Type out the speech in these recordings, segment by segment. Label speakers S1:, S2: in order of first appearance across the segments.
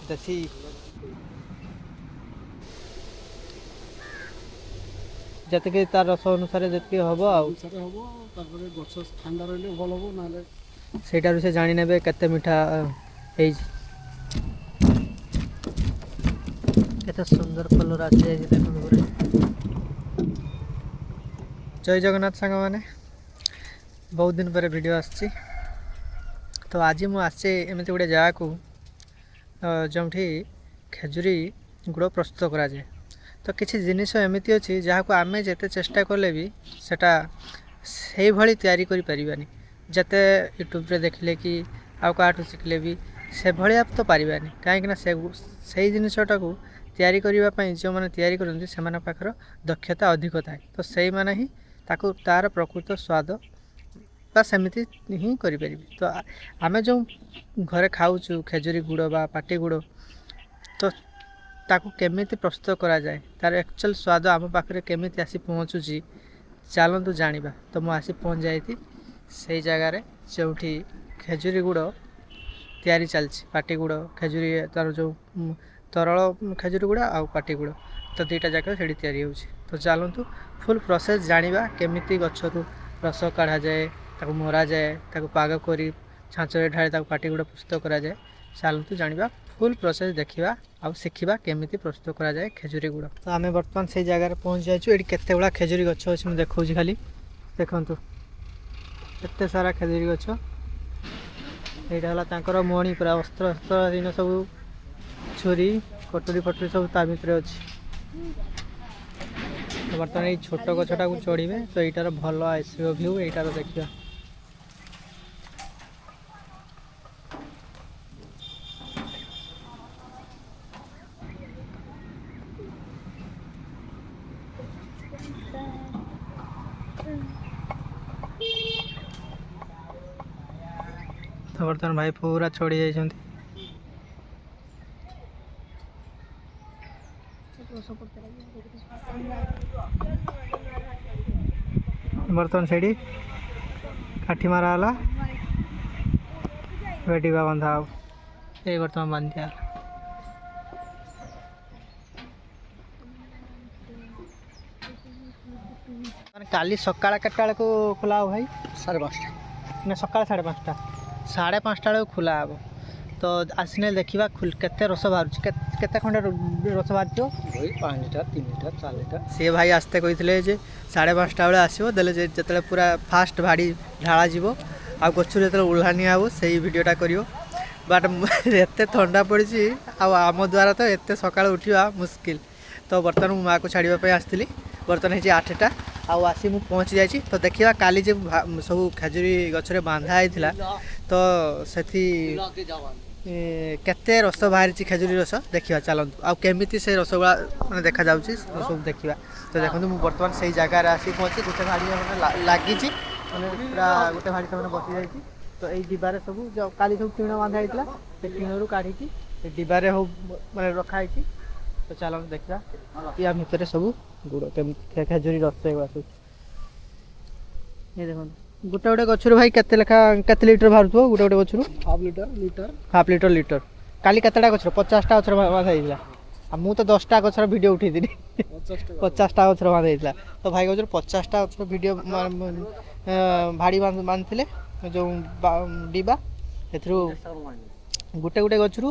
S1: देसी जतके तार रस अनुसार जतके हम
S2: तापर गछ ठंडा रही भल हम ना
S1: सेटारू से जानी नेबे केते मीठा केते सुंदर कलर आछे देखो पूरा। जय जगन्नाथ सांग मैंने बहुत दिन पर वीडियो आसी तो आज मुझे एमती गोटे जगह को जो खेजुरी गुड़ प्रस्तुत करा जाए तो किसी जिनिस एमती अच्छी जहाँ को आम जिते चेष्टा कले भी सेटा से भाई तैयारी करि परिबानी जते यूट्यूब रे देखले कि आउ काठू शिखले भी से भाया तो पारिबानी कहीं से जिनसटा को तैयारी करने जो मैंने तैयारी करते से पाखर दक्षता अधिक थाए तो से मैंने ही ताकू तार प्रकृत स्वाद बा सेमती ही करें तो आम जो घरे खाऊँ खेजुरी गुड़ बा पाटी गुड़ तो ताकू केमिति प्रस्तुत करा जाए तार एक्चुअल स्वाद आम पाखे केमिति आसी पहुँचुची चलतु जाना तो मुझे आसी पहुँच जाती से जगार जो खेजुरी गुड़ तैयारी चलती पाटी गुड़ खेजुरी तार जो तरल खेजुरी गुड़ आ पाटी गुड़ तो दुईटा जाक से तैयारी होची तो चलतु फुल प्रोसेस जानिबा केमिति गछरु रस काढ़ा जाए ताकू मरा जाए ताकू पाग करी छाँचरे ढाली ताकू पाटी गुड़ प्रस्तुत करा जाए चलतु जानिबा फुल प्रोसेस देखा आउ शिखा केमिति प्रस्तुत करा जाए खेजुरी गुड़। तो आम बर्तमान से जगार पहुँच जाइए ये केते गुड़ा खेजुरी गछ अच्छे मुझे देखा खाली देखु एत सारा खेजुरी गछ यहाँ मणि पूरा अस्त्र अस्त्र दिन सब छुरी कटोरी फटोरी सब ता भर अच्छी बर्तमान ये छोट गछटा को चढ़े तो यार भल आसो भ्यू यार देखा तो बर्तमान भाई पूरा चढ़ी जाइए बर्तमान से काठी मारा बेटिका बंधा ये बर्तमान बांधिया काली सकाळ केटा को खोला हो भाई 5:30 ना सकाळ 5:30 5:30 खोला हे तो आसने देखा केते रस बाहर केते खंडे रस बाहर
S2: 5टा 3टा 4टा
S1: सी भाई आसते कही 5:30 बेले आसो देले जो पूरा फास्ट भाड़ी ढाला जीव आ गचु जो ओह्लानी आव से भिडटा कर बट एत थंडा पड़ी आम द्वारा तो एत सका उठा मुस्किल तो बर्तमान मो माँ को छाड़ापी आसती बर्तमान है 8टा आसी मु पहुँची जाइए तो देखा काली जो सब खेजुरी गचरे बांधा होता तो से केते रस बाहरी खेजुरी रस देखा चलतु आमती से रसगुला मैंने देखा जाऊँगी सब देखा तो देखो मुझे बर्तमान से जगार आसी पहुँची गोटे भाड़ी मैंने लगी पूरा गोटे भाड़ी से बसी जाइए तो ये डिबारे सब जो काली सब टीण बांधा होता से टीणु काढ़ी डिबारे हो मैंने रखाई तो चलते देखा या भितर सब गुड़ केमी खेजुरी रस सब ये देखो गोटे गोटे गचर भाई केते लेखा केते लीटर बाहर गोटे गोटे गचर हाफ लीटर काली केतेटा गचर 50टा गचर बांधा मु तो 10टा गचर वीडियो उठे 50टा गचर बांधा तो भाई गचर 50टा गचर वीडियो भाड़ी बांधे जो डिबा ए गोटे गोटे गचर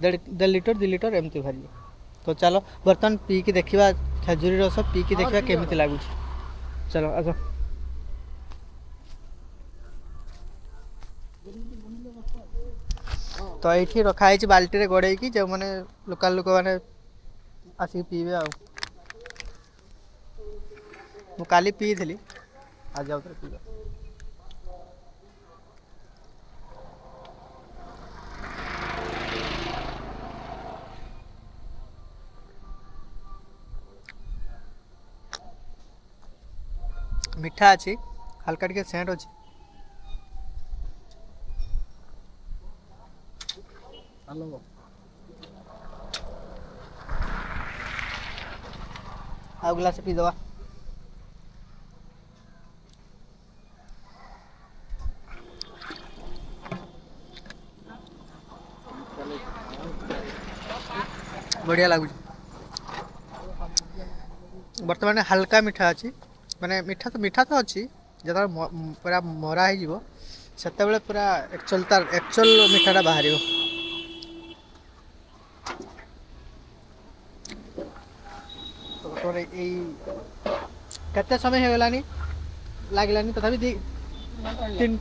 S1: 1.5 लीटर 2 लीटर एमती भारी तो चलो बर्तमान पीकी देखा खेजुरी रस पीकी देखा केमिति लगुच चलो अच्छा तो ये रखाई बाल्टी गड़े जो मैंने लोकल लोक मैंने आसिक पीबे काली पी थी आज जाऊ पीबे मीठा अच्छी हल्का टे सेंट अच्छी आ गिलास पी दवा बढ़िया लगुच बर्तमान हल्का मीठा अच्छी माने मीठा तो अच्छी जो पूरा मरा हो सेते पूरा एक्चुअल मीठाटा बाहर केते समय हो गलानी लागलानी तथापि दी तीन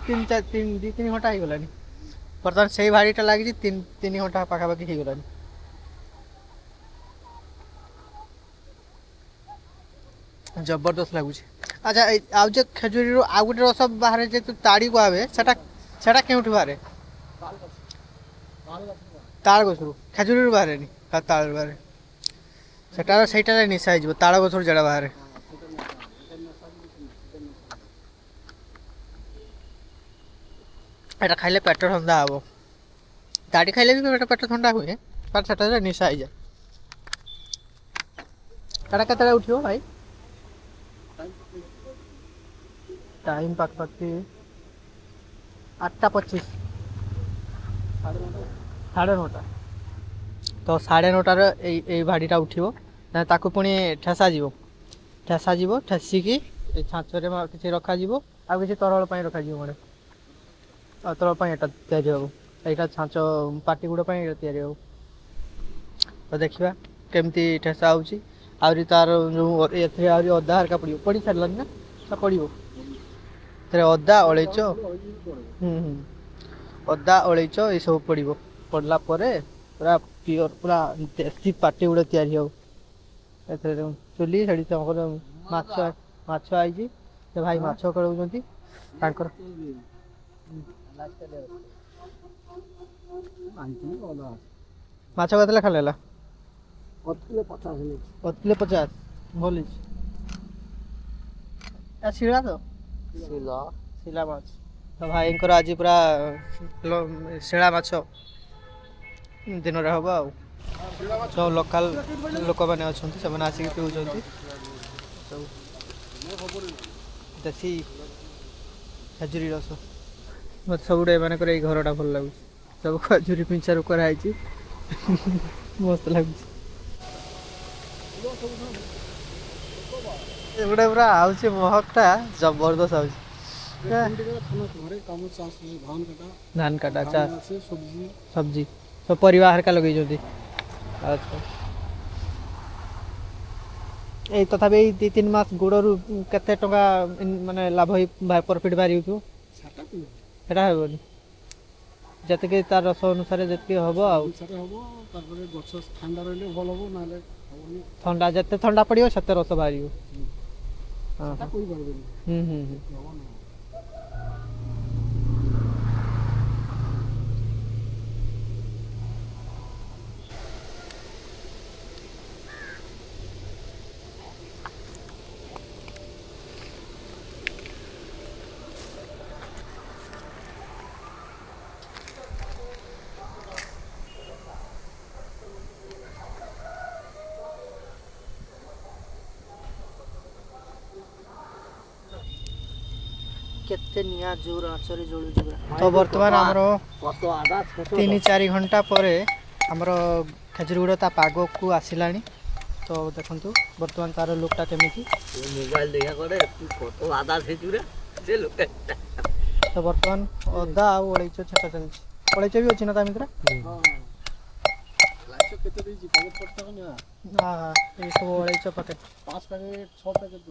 S1: घंटा हो गलानी बर्तमान से भाड़ीटा लगी तीन घंटा पाखापाखि हो गलानी जबरदस्त लगुच अच्छा आज खेजुरी आउ गोटे रस बाहर जे ताड़ी कहे सेटा क्यों बाहर ताल गछरू खेजुरी बाहर ताल बाहर सेटा निशा हो ताल गछरू जड़ा बाहर एटा खाइले पेट ठंडा हम ताड़ी खाइले भी पेट ठंडा हुए पर सेटा निशा हो जाए एटा केते उठियो भाई टाइम पाखपाखि 8:25 9:30 तो 9:30 भाड़ीटा उठो ताकू पुणी ठेसा जीव ठेसिकी छाँचरे किसी रखा आ किसी तरल रखा मोड़े तरल यहाँ छाँच पाटी गुड़ या तो देखा केमती ठेसा होरी तार जो अदा हरका पड़ी सारानी ना पड़ो अदा अलैच अदा अलैच ये सब पड़ो पड़ला पूरा प्योर पूरा देसी पाटी गुड़ या चुली से माछ आई भाई माछ कड़ौंट माछ के खाला 50 भल शिला तो शिला माछ तो भाई आज पूरा शिला माछ दिन हम आ जो लोकल लोक मैंने अच्छा से आसिक पीऊँ देसी खजुरी रस मत सब मान घरटा भल लगे सब खजुरी पिंचारू कराई मस्त लगे गोटे पूरा आउे महकटा जबरदस्त आउे धान काटा चाष सब्जी सब परिवा हरका लगे अच्छा ये तथापि 2-3 मास गुड़ू केते टंका माने लाभ प्रॉफिट बाहरी होटा हेनी जतके तार रस अनुसार जतके हम ठंडा जिते ठंडा पड़ो से रस बाहर केते निया जोर आचरे जोड़ू तो बर्तमान आमर 3-4 घंटा पर आमर खेजुरी गुड़ ता पाग को आसला तो देखु बर्तमान तार लुकटा केमी मोबाइल देखा करे फोटो आधा से लुक तो बर्तमान अदा ओलैच छेटा चलछि ओलैच भी अछि ना ता मित्र लाइच केते दी पैकेट पड़ता ना हां ये सब ओलैच पैकेट 5 पैकेट 6 पैकेट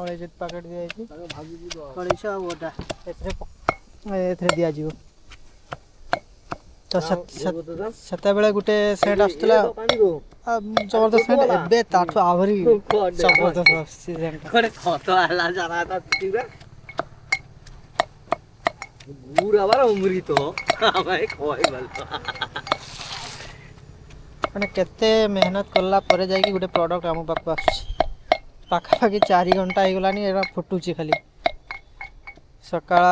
S1: ओलैच पैकेट दिया अछि ताके भाजी दी दो ओलैच ओटा एथरे दिया जीवो तो सत्ता बेला गुटे सेट आस्तला जबरदस्त सेट एबे ताठो आवरी जबरदस्त सीजन कोडे खतो आला जाना ता तिबा पूरा बार उमरी तो भाई खोई बल माने केते मेहनत करला परे जाई कि गुटे प्रोडक्ट हम पाखु आछी पाखापाखि 4 घंटा हो गलानी एरा फुटुची खाली सकाळ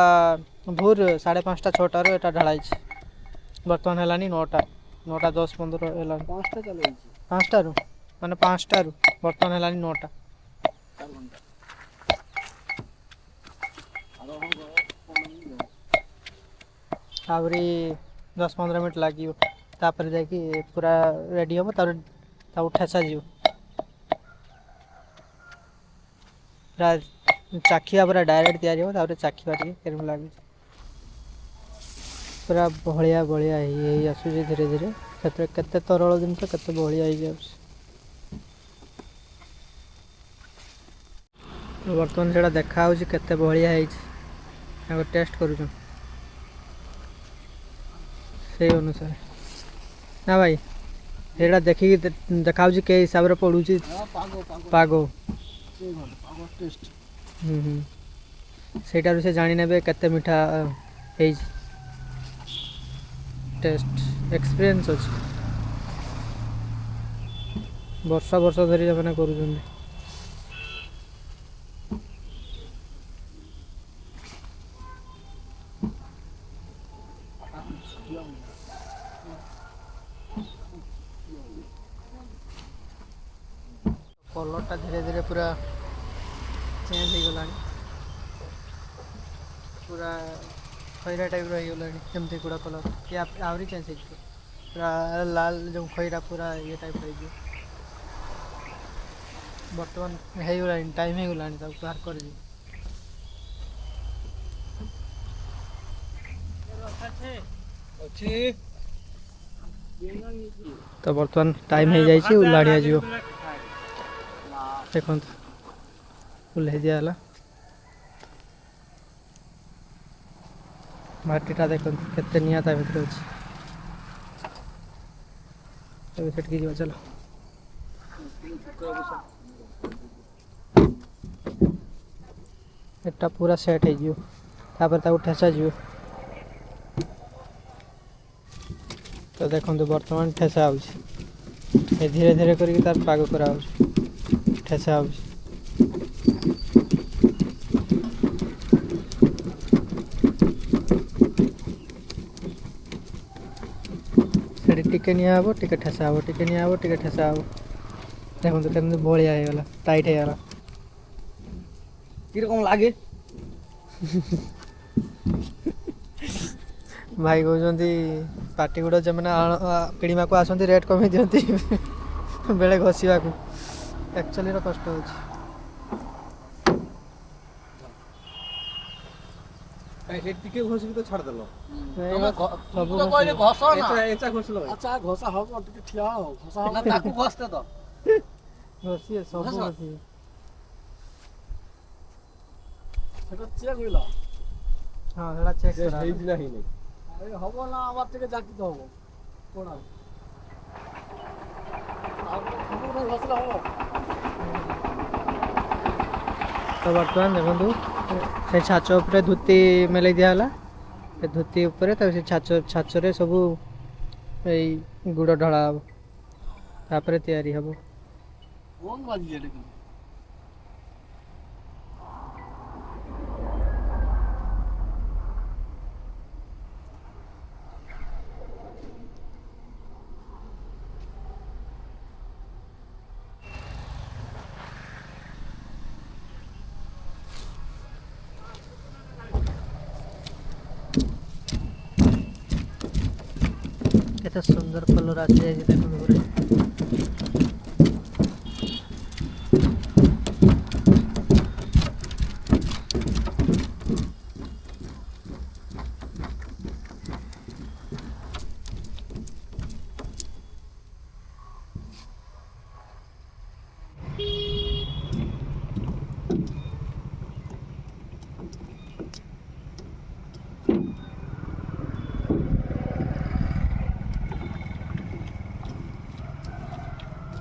S1: भोर 5:30-6 एटा ढालाई बर्तमान है 9:10-15 है 5टा चल 5टा माने 5टा बर्तमान है 9टा आवरी 10-15 मिनट लगे तापर जाकि पूरा रेडी हम तापर ठेसा जीव पूरा चाखिया पूरा डायरेक्ट तैयारी हो तापर चाखिया टिके केरम लागे पूरा बहलिया बहलिया ही आसुचे धीरे धीरे से केते तरल जिनस केते बहलिया ही जाउछ बर्तमान से देखा केते बहलिया है टेस्ट करूँ से अनुसार ना भाई ये देखिक देखा के हिसाब से पड़ू पाग से से जानी ने केते मीठा है टेस्ट एक्सपीरियंस अच्छे वर्ष वर्ष धरी मैंने कर कलरटा धीरे धीरे पूरा चेंज हो गला पूरा खैरा टाइप रही गुड़ा कलर कि आहरी चेंज हो पूरा लाल जो खैरा पूरा ये टाइप हो बर्तमान हो टाइम हो गला बाहर कर तो बर्तमान टाइम हो जाए उल्लाड़िया जीव देखो उल्हे दिगला माटीटा देखो केते निया ता भीतर अच्छे सेट की चलो एटा पूरा सेट हो तापर ठेसा जीव तो देखो बर्तमान ठेसा हो धीरे धीरे करके तार पाग करा ठेसा हो टिके निब टिके ठेसा हम टिके निब टिके ठेसा हम देखो तो केमती बलिया हो गला टाइट हो गला
S2: किरकम लागे
S1: भाई कहते पार्टी गुड़ा जो मैंने किणवा को आसती रेट कमे दिखती बेले घषा को एक्चुअली कष्ट हो
S2: घोषी तो छाड़ देलो घसा हम ठिया हो घसा तो
S1: घसी सब घसी
S2: चेक होइला
S1: हां एड़ा चेक करा
S2: हेइ दिना हेइ नै अरे हबो ना आबार থেকে জাকি তো হবো কোনা আর খবর ঘসলা হবো
S1: तो बर्तमान देखो से छाच उपर धोती मेले दिगला धोती उपर से छाचरे सब गुड़ ढला हम तापर तैयारी हम
S2: कौन बाजी है लेकिन
S1: केते सुंदर कलर आछे देखो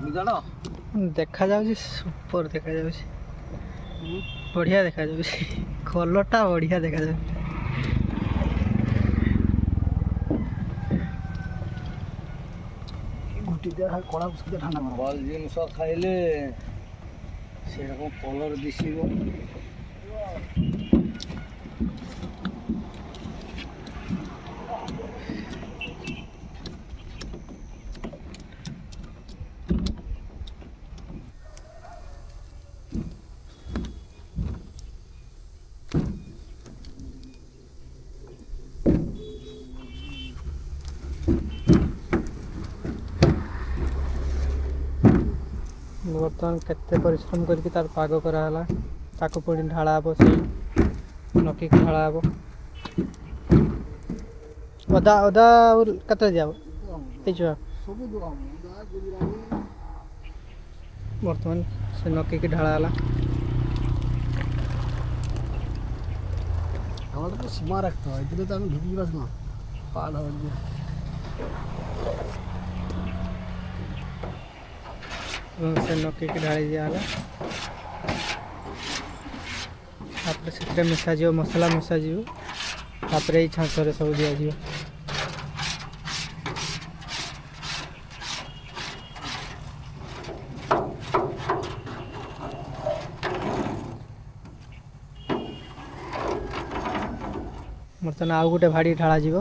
S1: पूरा देखा जाउछि सुपर देखा जाउछि बढ़िया देखा जाउछि कलरटा बढ़िया देखा जाउछि
S2: गुटी दे कला सुदे ठांडा बल जिनस खाइले से रकम कलर दिसिबो
S1: बर्तमान केते परिश्रम करके तार पाग कराला ताको पुणी ढाला हे से नकी ढाला हे अदा अदा और कते दिया छुआ
S2: ସବୁ ଦୁଆ ଦା ଗୁଜରାनी
S1: बर्तमान से नकी की ढाला है
S2: हमारा तो सीमा रखता है इधर तो हम ढुकी बस ना पाल हो गया
S1: से नकी की ढाली दिया है तापर से मिसा जीव मसला मिसा जीव तापर ये छाँचरे सब दिया जीव बर्तमान आउ गोटे भाड़ी ढाला जीव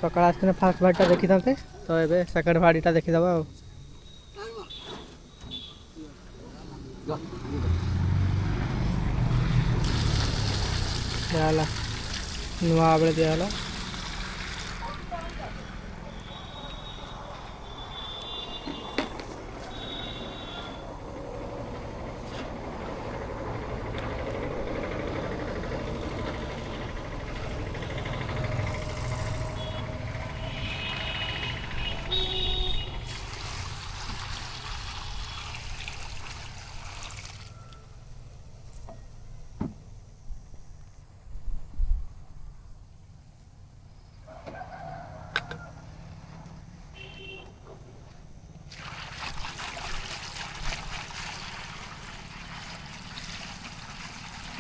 S1: सकाळ आसने फास्ट भाड़ीटा देखी था तो ये सेकेंड भाड़ीटा देखीदबा दिहला नुआ बेले दिहला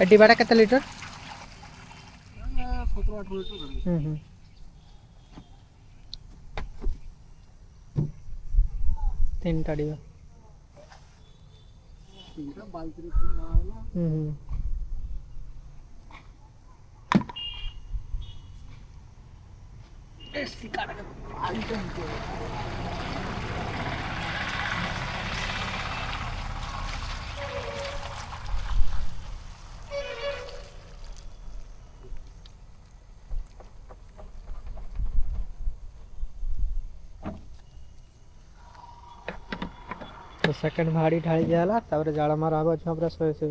S1: डिबाटा केते लीटर
S2: 17-18 लीटर
S1: तीन टा डिबा
S2: तीनटा बाल्टी में डालना ऐसी काट के बाल्टी
S1: तो सेकंड भाड़ी ढाई दिहला तापर जाड़ा मारा हबो छुआ पूरा 100 से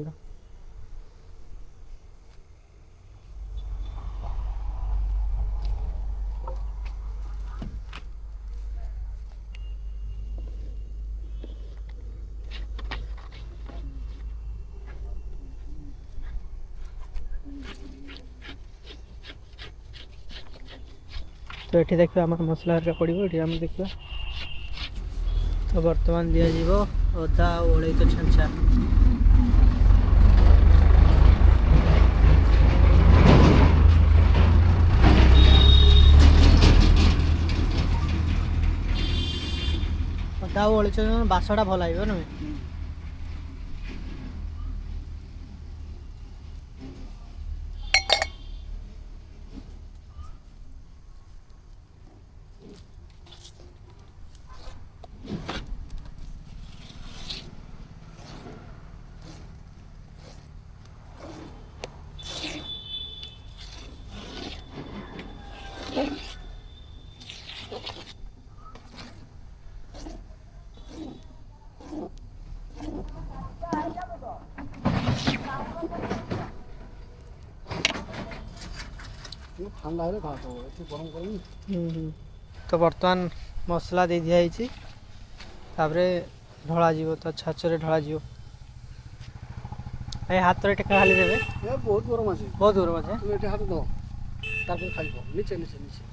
S1: तो ये देखिए आम मसला हरिका पड़ो ये आम देखा तो बर्तमान दिया जीव अदा ओलैत छेंचा अदा ओलैत बासटा भल आइब नुहे
S2: ठंडा है खा तो ऐसे गरम गरम
S1: तो बर्तमान मसला दे दिखाई ढला जीव तो छाचरे ढला जीव ए हाथ रे टेका खाली देबे
S2: ये बहुत गरम আছে
S1: बहुत गरम আছে
S2: তুমি এটা হাতে দাও তারপর খাইবো নিচে নিচে নিচে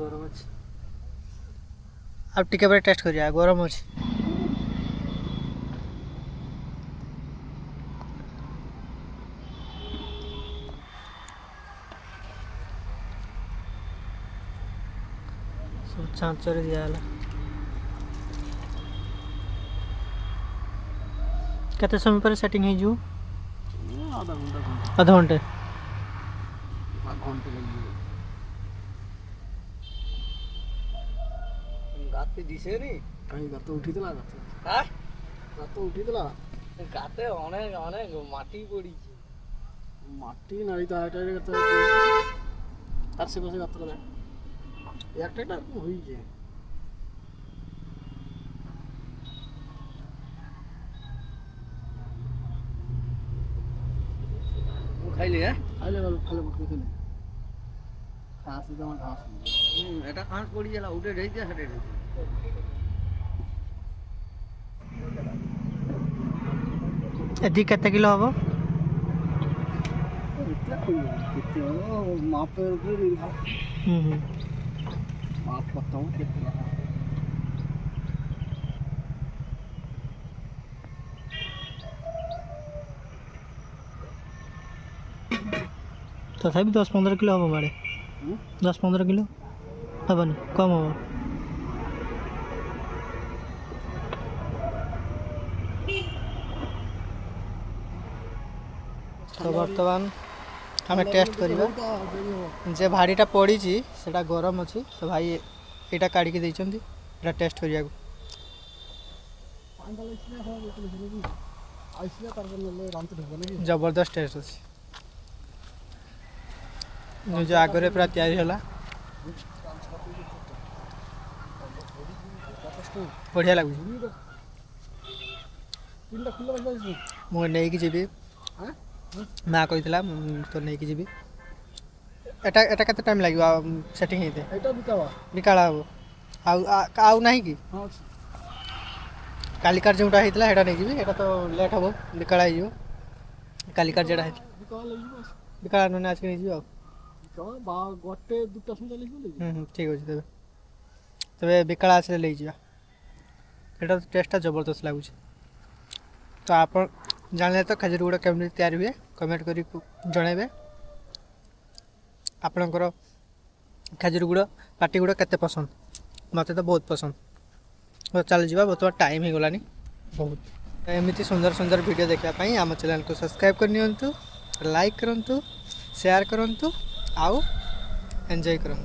S1: गरम আছে अब टिके बरे टेस्ट करिया गरम আছে सब छांचरे दियाला केते समय पर सेटिंग है जो आधा घंटे
S2: गाते दिसे नी कहीं गाते उठी दिला गाते हां गाते उठी दिला गाते অনেক অনেক মাটি পড়িছে মাটি নাড়ি তো এটা গাতে তার সে বসে গাতে লাগে একটা হইছে ଖାଇଲେ ଖାଇଲେ ଖାଇଲେ ପକେଇଥିଲେ ଖାସ ଜମା ଘାସ এটা খাস পড়ি গেল উঠে ঢেইতে হেঁটে
S1: এটি কেতে কিলো হব
S2: କେତେ ମାପ ଉପରେ ମାପ କରିଥାଉ କେତେ
S1: तथापि 10-15 किलो हम माड़े 10-15 किलो हेनी कम हम तो बर्तमान आम टेस्ट करवा जे भाड़ीटा पड़ी से गरम अच्छी तो भाई यहाँ काढ़ी देटा टेस्ट करने जबरदस्त टेस्ट अच्छी जो आगे पूरा तैयारी है बढ़िया लगुच मुझे जी माँ कही तो नहीं जी एटा केते टाइम लगे सेटिंग होते बिकाला हम आउ नहीं कि कालिकार जोटा होता है नहीं जी एटा तो लेट हम बिकाला हो कालिकार जोटा बिकाला ना आज के नहीं जी ठीक अच्छे तेज तेज बिकाला आस ले जा एटा तो टेस्टा जबरदस्त लगुच तो आप जाने तो खजूर गुड़ केमी तैयारी हुए कमेंट कर जनइबे आपणकर खजूर गुड़ पाटी गुड़ केते पसंद मत तो बहुत पसंद तो चल जा बर्तमान टाइम हो गलानी बहुत एमती सुंदर सुंदर वीडियो देखापी आम चैनल को सब्सक्राइब करनी लाइक करूँ शेयर करूँ आउ एंजॉय करूँ।